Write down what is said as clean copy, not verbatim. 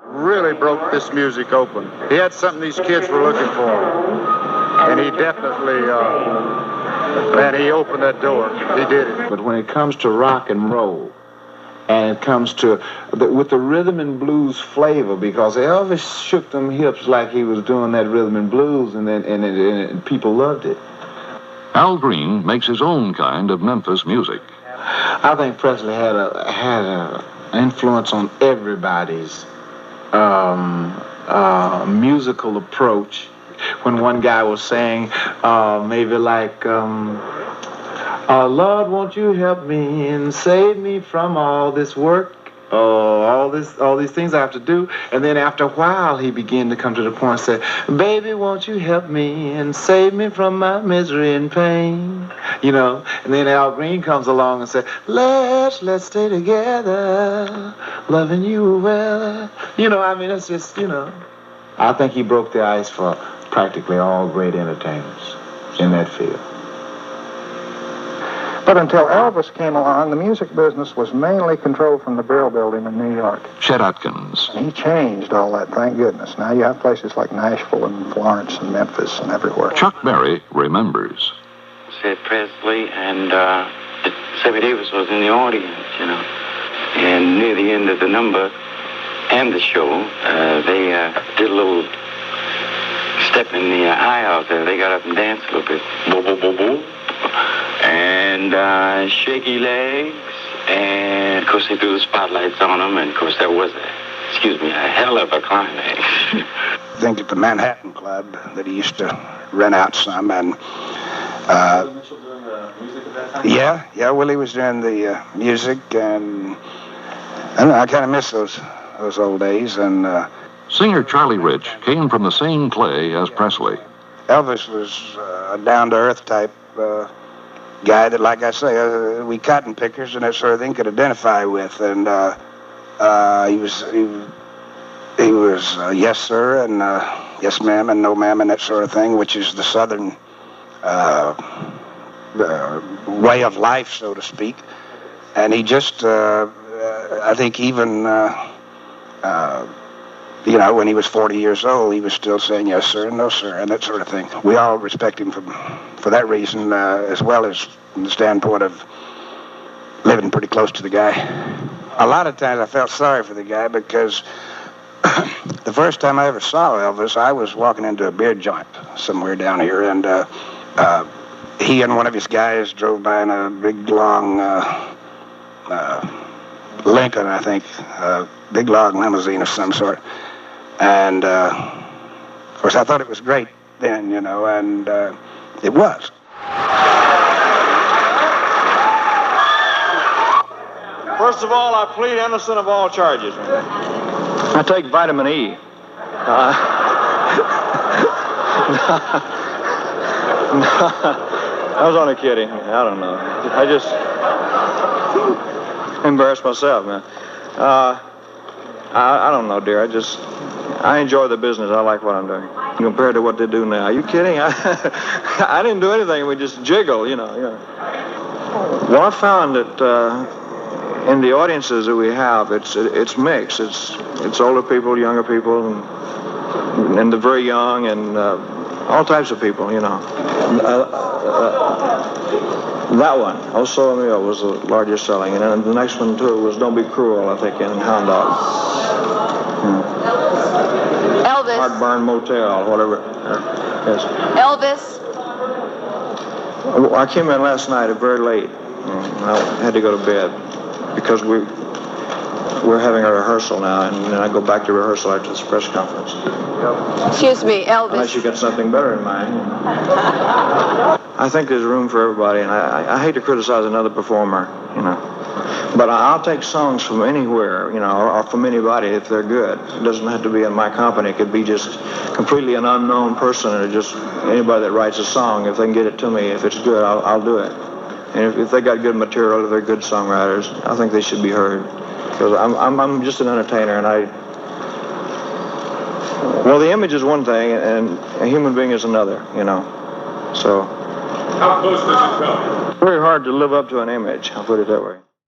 Really broke this music open. He had something these kids were looking for. And he definitely, man, he opened that door. He did it. But when it comes to rock and roll, and it comes to, with the rhythm and blues flavor, because Elvis shook them hips like he was doing that rhythm and blues, and people loved it. Al Green makes his own kind of Memphis music. I think Presley had a influence on everybody's musical approach. When one guy was saying, maybe like, Lord, won't you help me and save me from all this work, all these things I have to do. And then after a while, he began to come to the point and say, baby, won't you help me and save me from my misery and pain? You know, and then Al Green comes along and says, let's stay together, loving you well. You know, I mean, it's just, you know. I think he broke the ice for practically all great entertainers in that field. But until Elvis came along, the music business was mainly controlled from the Brill Building in New York. Chet Atkins. And he changed all that, thank goodness. Now you have places like Nashville and Florence and Memphis and everywhere. Chuck Berry remembers. Said Presley and Sammy Davis was in the audience, you know. And near the end of the number and the show, they did a little step in the aisle there. They got up and danced a little bit. Boo, boo, boo, boo. And shaky legs. And, of course, they threw the spotlights on them. And, of course, there was a hell of a climax. I think at the Manhattan Club that he used to rent out some. And yeah, Willie was doing the music, and I don't know, I kind of miss those old days. And Singer Charlie Rich came from the same clay as Presley. Elvis was a down-to-earth type guy that, like I say, we cotton pickers and that sort of thing could identify with. And he was yes sir and yes ma'am and no ma'am and that sort of thing, which is the Southern way of life, so to speak. And he just, I think even, you know, when he was 40 years old, he was still saying yes sir and no sir and that sort of thing. We all respect him for that reason, as well as from the standpoint of living pretty close to the guy. A lot of times I felt sorry for the guy because the first time I ever saw Elvis, I was walking into a beer joint somewhere down here, and he and one of his guys drove by in a big, long Lincoln, I think, big, long limousine of some sort. And, of course, I thought it was great then, you know, and it was. First of all, I plead innocent of all charges. I take vitamin E. I was only kidding. I don't know. I just embarrassed myself, man. I don't know, dear. I enjoy the business. I like what I'm doing compared to what they do now. Are you kidding? I didn't do anything. We just jiggle, you know. Well, I found that in the audiences that we have, it's mixed. It's older people, younger people, and the very young, and all types of people, you know. That one, Oh So Emil, was the largest selling, and then the next one too was Don't Be Cruel, I think, in Hound Dog. Elvis. Heartburn Motel, whatever. Yes. Elvis. I came in last night very late. I had to go to bed because we're having a rehearsal now, and then I go back to rehearsal after this press conference. Excuse me, Elvis. Unless you got something better in mind. I think there's room for everybody, and I hate to criticize another performer, you know. But I'll take songs from anywhere, you know, or from anybody if they're good. It doesn't have to be in my company. It could be just completely an unknown person, or just anybody that writes a song. If they can get it to me, if it's good, I'll do it. And if they got good material, if they're good songwriters, I think they should be heard. Because I'm just an entertainer, and well, the image is one thing, and a human being is another, you know. So. How close does it come? Very hard to live up to an image, I'll put it that way.